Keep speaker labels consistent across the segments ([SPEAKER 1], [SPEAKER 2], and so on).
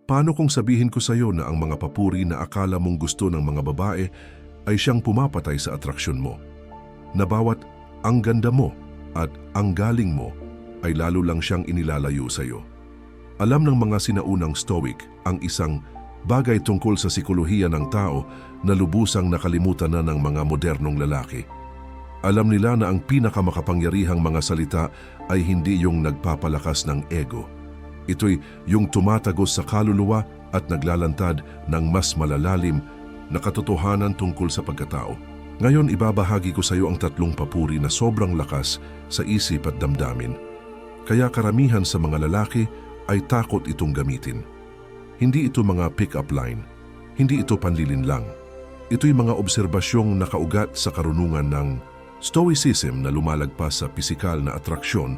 [SPEAKER 1] Paano kung sabihin ko sa iyo na ang mga papuri na akala mong gusto ng mga babae ay siyang pumapatay sa atraksyon mo? Na bawat ang ganda mo at ang galing mo ay lalo lang siyang inilalayo sa iyo. Alam ng mga sinaunang Stoic ang isang bagay tungkol sa sikolohiya ng tao na lubusang nakalimutan na ng mga modernong lalaki. Alam nila na ang pinakamakapangyarihang mga salita ay hindi yung nagpapalakas ng ego. Ito'y yung tumatagos sa kaluluwa at naglalantad ng mas malalalim na katotohanan tungkol sa pagkatao. Ngayon ibabahagi ko sa iyo ang 3 papuri na sobrang lakas sa isip at damdamin. Kaya karamihan sa mga lalaki ay takot itong gamitin. Hindi ito mga pick-up line. Hindi ito panlilinlang. Ito'y mga obserbasyong nakaugat sa karunungan ng Stoicism na lumalagpas sa pisikal na atraksyon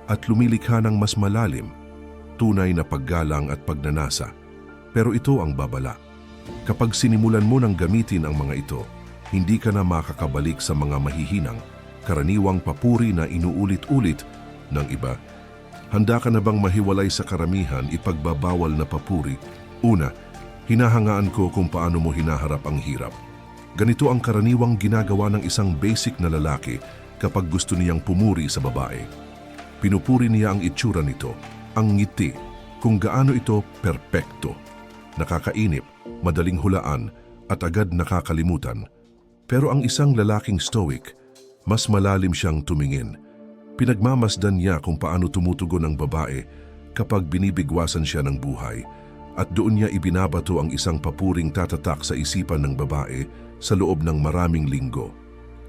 [SPEAKER 1] at lumilikha ng mas malalim, tunay na paggalang at pagnanasa. Pero ito ang babala. Kapag sinimulan mo ng gamitin ang mga ito, hindi ka na makakabalik sa mga mahihinang, karaniwang papuri na inuulit-ulit ng iba. Handa ka na bang mahiwalay sa karamihan ipagbabawal na papuri? Una, hinahangaan ko kung paano mo hinaharap ang hirap. Ganito ang karaniwang ginagawa ng isang basic na lalaki kapag gusto niyang pumuri sa babae. Pinupuri niya ang itsura nito, ang ngiti, kung gaano ito perpekto, nakakainip, madaling hulaan at agad nakakalimutan. Pero ang isang lalaking Stoic, mas malalim siyang tumingin. Pinagmamasdan niya kung paano tumutugon ang babae kapag binibigwasan siya ng buhay at doon niya ibinabato ang isang papuring tatatak sa isipan ng babae sa loob ng maraming linggo.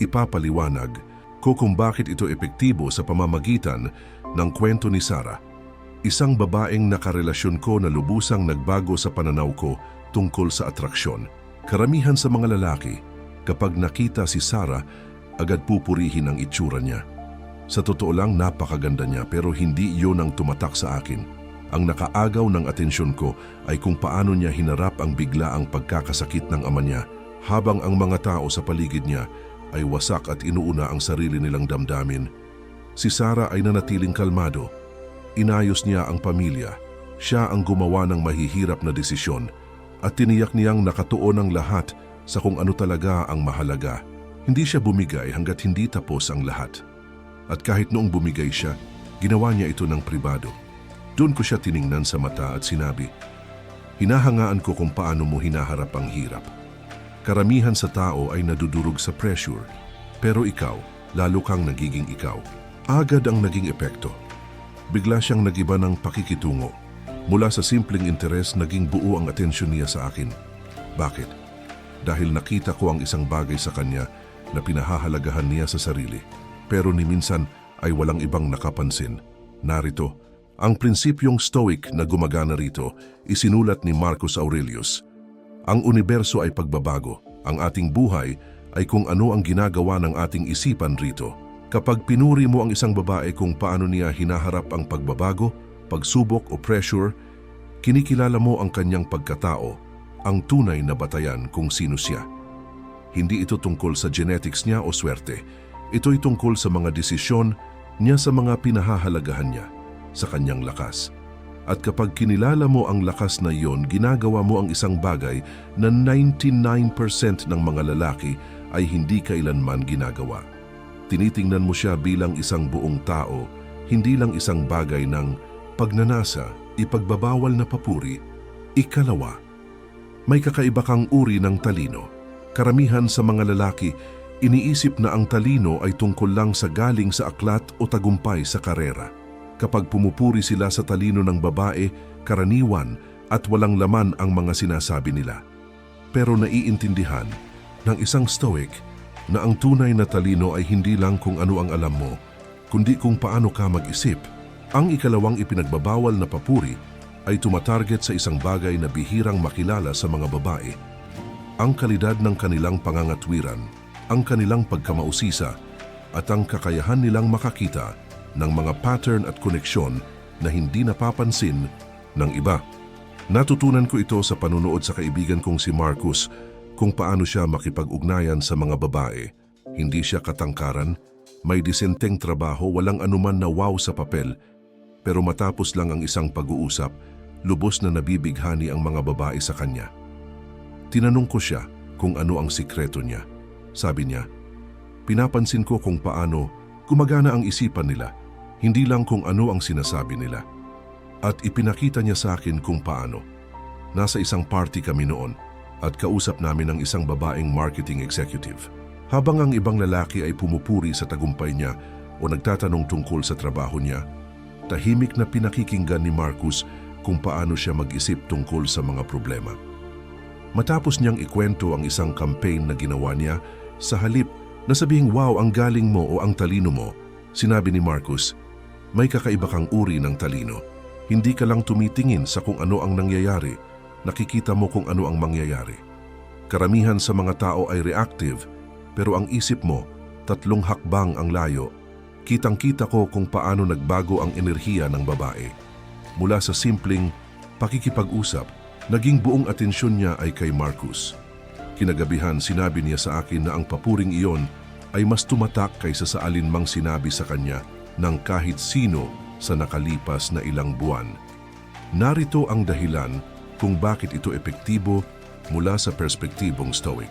[SPEAKER 1] Ipapaliwanag ko kung bakit ito epektibo sa pamamagitan ng kwento ni Sarah, isang babaeng nakarelasyon ko na lubusang nagbago sa pananaw ko tungkol sa atraksyon. Karamihan sa mga lalaki, kapag nakita si Sarah, agad pupurihin ang itsura niya. Sa totoo lang, napakaganda niya pero hindi iyon ang tumatak sa akin. Ang nakaagaw ng atensyon ko ay kung paano niya hinarap ang biglaang pagkakasakit ng ama niya habang ang mga tao sa paligid niya ay wasak at inuuna ang sarili nilang damdamin. Si Sarah ay nanatiling kalmado. Inayos niya ang pamilya. Siya ang gumawa ng mahihirap na desisyon at tiniyak niyang nakatuon ang lahat sa kung ano talaga ang mahalaga. Hindi siya bumigay hanggat hindi tapos ang lahat. At kahit noong bumigay siya, ginawa niya ito ng pribado. Doon ko siya tiningnan sa mata at sinabi, hinahangaan ko kung paano mo hinaharap ang hirap. Karamihan sa tao ay nadudurog sa pressure, pero ikaw, lalo kang nagiging ikaw. Agad ang naging epekto. Bigla siyang nagiba ng pakikitungo. Mula sa simpleng interes, naging buo ang atensyon niya sa akin. Bakit? Dahil nakita ko ang isang bagay sa kanya na pinahahalagahan niya sa sarili. Pero ni minsan ay walang ibang nakapansin. Narito, ang prinsipyong Stoic na gumagana rito, isinulat ni Marcus Aurelius. Ang universo ay pagbabago. Ang ating buhay ay kung ano ang ginagawa ng ating isipan rito. Kapag pinuri mo ang isang babae kung paano niya hinaharap ang pagbabago, pagsubok o pressure, kinikilala mo ang kanyang pagkatao, ang tunay na batayan kung sino siya. Hindi ito tungkol sa genetics niya o swerte. Ito'y tungkol sa mga desisyon niya, sa mga pinahahalagahan niya, sa kanyang lakas. At kapag kinilala mo ang lakas na iyon, ginagawa mo ang isang bagay na 99% ng mga lalaki ay hindi kailanman ginagawa. Tinitingnan mo siya bilang isang buong tao, hindi lang isang bagay ng pagnanasa, ipagbabawal na papuri. Ikalawa, may kakaiba kang uri ng talino. Karamihan sa mga lalaki, iniisip na ang talino ay tungkol lang sa galing sa aklat o tagumpay sa karera. Kapag pumupuri sila sa talino ng babae, karaniwan at walang laman ang mga sinasabi nila. Pero naiintindihan ng isang Stoic na ang tunay na talino ay hindi lang kung ano ang alam mo, kundi kung paano ka mag-isip. Ang ikalawang ipinagbabawal na papuri ay tumatarget sa isang bagay na bihirang makilala sa mga babae. Ang kalidad ng kanilang pangangatwiran, ang kanilang pagkamausisa, at ang kakayahan nilang makakita ng mga pattern at koneksyon na hindi napapansin ng iba. Natutunan ko ito sa panunood sa kaibigan kong si Marcus kung paano siya makipag-ugnayan sa mga babae. Hindi siya katangkaran, may disenteng trabaho, walang anuman na wow sa papel. Pero matapos lang ang isang pag-uusap, lubos na nabibighani ang mga babae sa kanya. Tinanong ko siya kung ano ang sikreto niya. Sabi niya, "Pinapansin ko kung paano gumagana ang isipan nila, hindi lang kung ano ang sinasabi nila." At ipinakita niya sa akin kung paano. Nasa isang party kami noon at kausap namin ang isang babaeng marketing executive. Habang ang ibang lalaki ay pumupuri sa tagumpay niya o nagtatanong tungkol sa trabaho niya, tahimik na pinakikinggan ni Marcus kung paano siya mag-isip tungkol sa mga problema. Matapos niyang ikwento ang isang campaign na ginawa niya, sa halip na sabihing wow ang galing mo o ang talino mo, sinabi ni Marcus, "May kakaiba kang uri ng talino. Hindi ka lang tumitingin sa kung ano ang nangyayari, nakikita mo kung ano ang mangyayari. Karamihan sa mga tao ay reactive, pero ang isip mo, 3 hakbang ang layo. Kitang-kita ko kung paano nagbago ang enerhiya ng babae. Mula sa simpleng pakikipag-usap, naging buong atensyon niya ay kay Marcus. Kinagabihan sinabi niya sa akin na ang papuring iyon ay mas tumatak kaysa sa alinmang sinabi sa kanya ng kahit sino sa nakalipas na ilang buwan. Narito ang dahilan kung bakit ito epektibo mula sa perspektibong Stoic.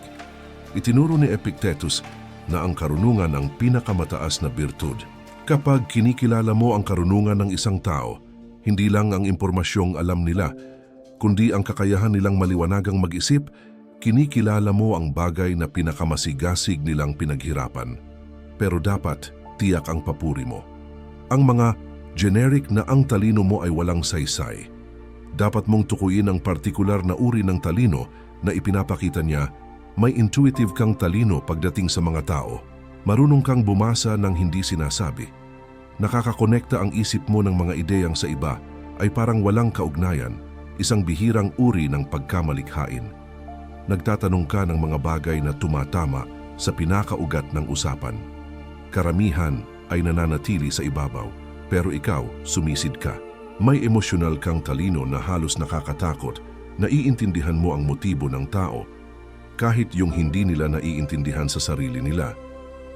[SPEAKER 1] Itinuro ni Epictetus na ang karunungan ang pinakamataas na birtud. Kapag kinikilala mo ang karunungan ng isang tao, hindi lang ang impormasyong alam nila, kundi ang kakayahan nilang maliwanagang mag-isip, kinikilala mo ang bagay na pinakamasigasig nilang pinaghirapan. Pero dapat tiyak ang papuri mo. Ang mga generic na ang talino mo ay walang saysay. Dapat mong tukuyin ang partikular na uri ng talino na ipinapakita niya. May intuitive kang talino pagdating sa mga tao. Marunong kang bumasa ng hindi sinasabi. Nakakakonekta ang isip mo ng mga ideyang sa iba ay parang walang kaugnayan, isang bihirang uri ng pagkamalikhain. Nagtatanong ka ng mga bagay na tumatama sa pinakaugat ng usapan. Karamihan ay nananatili sa ibabaw, pero ikaw sumisid ka. May emosyonal kang talino na halos nakakatakot, naiintindihan mo ang motibo ng tao, kahit yung hindi nila naiintindihan sa sarili nila.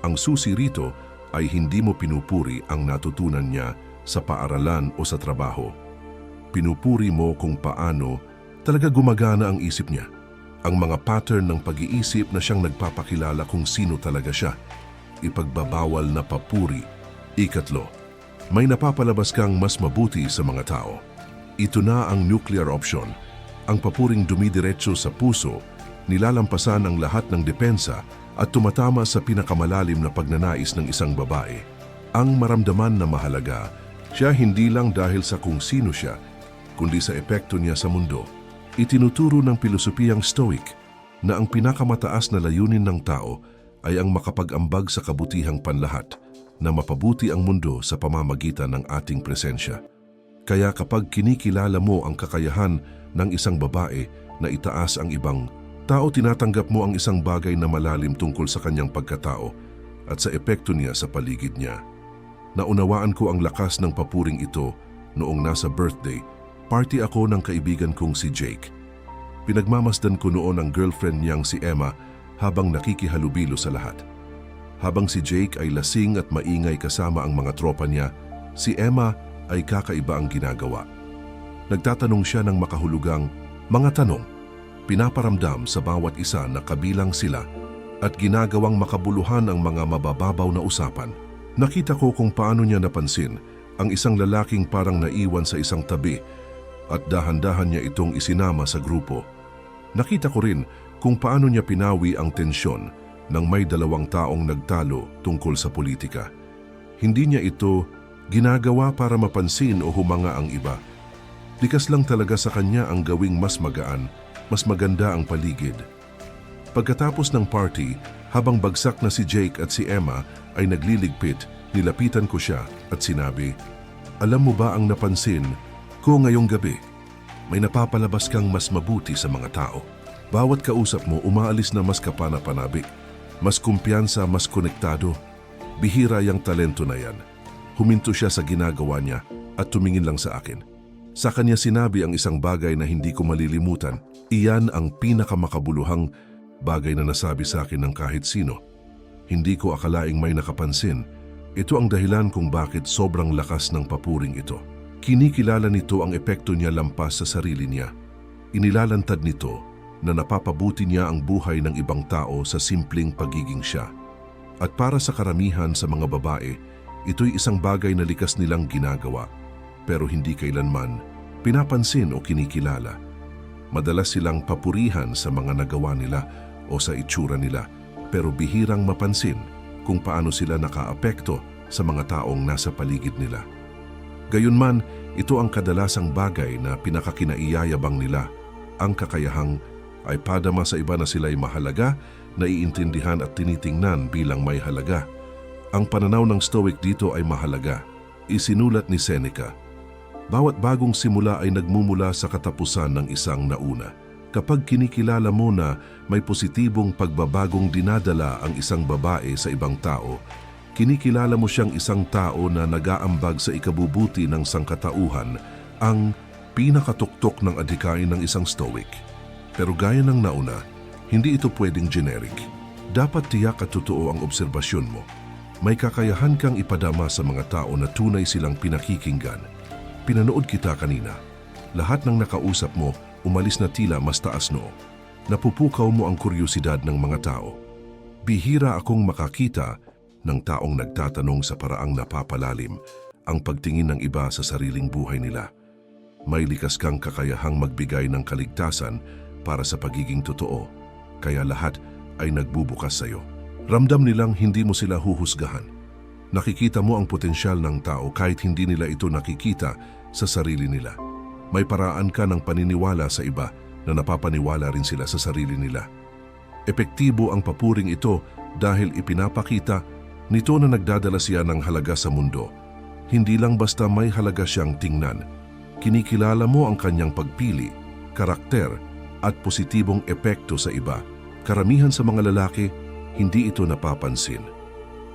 [SPEAKER 1] Ang susi rito ay hindi mo pinupuri ang natutunan niya sa paaralan o sa trabaho. Pinupuri mo kung paano talaga gumagana ang isip niya. Ang mga pattern ng pag-iisip na siyang nagpapakilala kung sino talaga siya. Ipagbabawal na papuri. 3, may napapalabas kang mas mabuti sa mga tao. Ito na ang nuclear option. Ang papuring dumidiretso sa puso, nilalampasan ang lahat ng depensa at tumatama sa pinakamalalim na pagnanais ng isang babae. Ang maramdaman na mahalaga, siya hindi lang dahil sa kung sino siya, kundi sa epekto niya sa mundo. Itinuturo ng pilosopiyang Stoic na ang pinakamataas na layunin ng tao ay ang makapag-ambag sa kabutihang panlahat, na mapabuti ang mundo sa pamamagitan ng ating presensya. Kaya kapag kinikilala mo ang kakayahan ng isang babae na itaas ang ibang tao, tinatanggap mo ang isang bagay na malalim tungkol sa kanyang pagkatao at sa epekto niya sa paligid niya. Naunawaan ko ang lakas ng papuring ito noong nasa birthday party ako ng kaibigan kong si Jake. Pinagmamasdan ko noon ang girlfriend niyang si Emma habang nakikihalubilo sa lahat. Habang si Jake ay lasing at maingay kasama ang mga tropa niya, si Emma ay kakaiba ang ginagawa. Nagtatanong siya ng makahulugang mga tanong, pinaparamdam sa bawat isa na kabilang sila at ginagawang makabuluhan ang mga mabababaw na usapan. Nakita ko kung paano niya napansin ang isang lalaking parang naiwan sa isang tabi at dahan-dahan niya itong isinama sa grupo. Nakita ko rin kung paano niya pinawi ang tensyon nang may 2 taong nagtalo tungkol sa politika. Hindi niya ito ginagawa para mapansin o humanga ang iba. Likas lang talaga sa kanya ang gawing mas magaan, mas maganda ang paligid. Pagkatapos ng party, habang bagsak na si Jake at si Emma ay nagliligpit, nilapitan ko siya at sinabi, "Alam mo ba ang napansin ko ngayong gabi? May napapalabas kang mas mabuti sa mga tao. Bawat kausap mo umaalis na mas kapana-panabik, mas kumpiyansa, mas konektado. Bihira yang talento na yan." Huminto siya sa ginagawa niya at tumingin lang sa akin. Sa kanya sinabi ang isang bagay na hindi ko malilimutan. Iyan ang pinakamakabuluhang bagay na nasabi sa akin ng kahit sino. Hindi ko akalaing may nakapansin. Ito ang dahilan kung bakit sobrang lakas ng papuring ito. Kinikilala nito ang epekto niya lampas sa sarili niya. Inilalantad nito na napapabuti niya ang buhay ng ibang tao sa simpleng pagiging siya. At para sa karamihan sa mga babae, ito'y isang bagay na likas nilang ginagawa, pero hindi kailanman pinapansin o kinikilala. Madalas silang papurihan sa mga nagawa nila o sa itsura nila, pero bihirang mapansin kung paano sila nakaapekto sa mga taong nasa paligid nila. Gayunman, ito ang kadalasang bagay na pinakakinaiyayabang nila, ang kakayahang ay padama sa iba na sila'y mahalaga, naiintindihan at tinitingnan bilang may halaga. Ang pananaw ng Stoic dito ay mahalaga. Isinulat ni Seneca, bawat bagong simula ay nagmumula sa katapusan ng isang nauna. Kapag kinikilala mo na may positibong pagbabagong dinadala ang isang babae sa ibang tao, kinikilala mo siyang isang tao na nag-aambag sa ikabubuti ng sangkatauhan, ang pinakatuktok ng adhikain ng isang Stoic. Pero gaya ng nauna, hindi ito pwedeng generic. Dapat tiyak at totoo ang obserbasyon mo. May kakayahan kang ipadama sa mga tao na tunay silang pinakikinggan. Pinanood kita kanina. Lahat ng nakausap mo, umalis na tila mas taas noo. Napupukaw mo ang kuryosidad ng mga tao. Bihira akong makakita ng taong nagtatanong sa paraang napapalalim ang pagtingin ng iba sa sariling buhay nila. May likas kang kakayahang magbigay ng kaligtasan para sa pagiging totoo, kaya lahat ay nagbubukas sa iyo. Ramdam nilang hindi mo sila huhusgahan. Nakikita mo ang potensyal ng tao kahit hindi nila ito nakikita sa sarili nila. May paraan ka ng paniniwala sa iba na napapaniwala rin sila sa sarili nila. Epektibo ang papuring ito dahil ipinapakita nito na nagdadala siya ng halaga sa mundo. Hindi lang basta may halaga siyang tingnan. Kinikilala mo ang kanyang pagpili, karakter, at positibong epekto sa iba. Karamihan sa mga lalaki, hindi ito napapansin.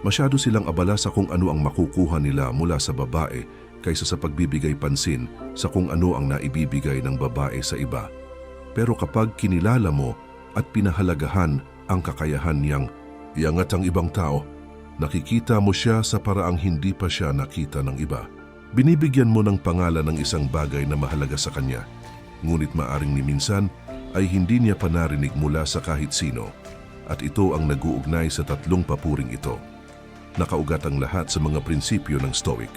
[SPEAKER 1] Masyado silang abala sa kung ano ang makukuha nila mula sa babae kaysa sa pagbibigay pansin sa kung ano ang naibibigay ng babae sa iba. Pero kapag kinilala mo at pinahalagahan ang kakayahan niyang iangat ang ibang tao, nakikita mo siya sa paraang hindi pa siya nakita ng iba. Binibigyan mo ng pangalan ng isang bagay na mahalaga sa kanya, ngunit maaring ni minsan ay hindi niya pa narinig mula sa kahit sino. At ito ang nag-uugnay sa tatlong papuring ito. Nakaugat ang lahat sa mga prinsipyo ng Stoic,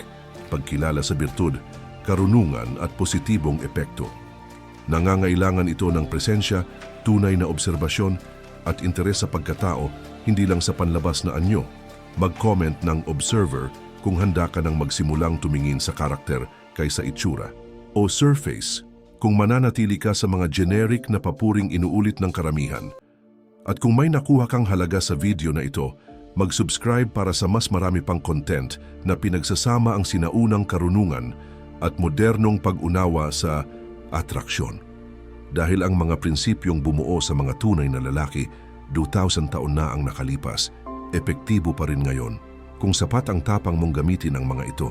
[SPEAKER 1] pagkilala sa birtud, karunungan at positibong epekto. Nangangailangan ito ng presensya, tunay na obserbasyon at interes sa pagkatao, hindi lang sa panlabas na anyo. Mag-comment ng observer kung handa ka nang magsimulang tumingin sa karakter kaysa itsura. O surface, kung mananatili ka sa mga generic na papuring inuulit ng karamihan. At kung may nakuha kang halaga sa video na ito, mag-subscribe para sa mas marami pang content na pinagsasama ang sinaunang karunungan at modernong pag-unawa sa atraksyon. Dahil ang mga prinsipyong bumuo sa mga tunay na lalaki, 2,000 taon na ang nakalipas, epektibo pa rin ngayon kung sapat ang tapang mong gamitin ang mga ito.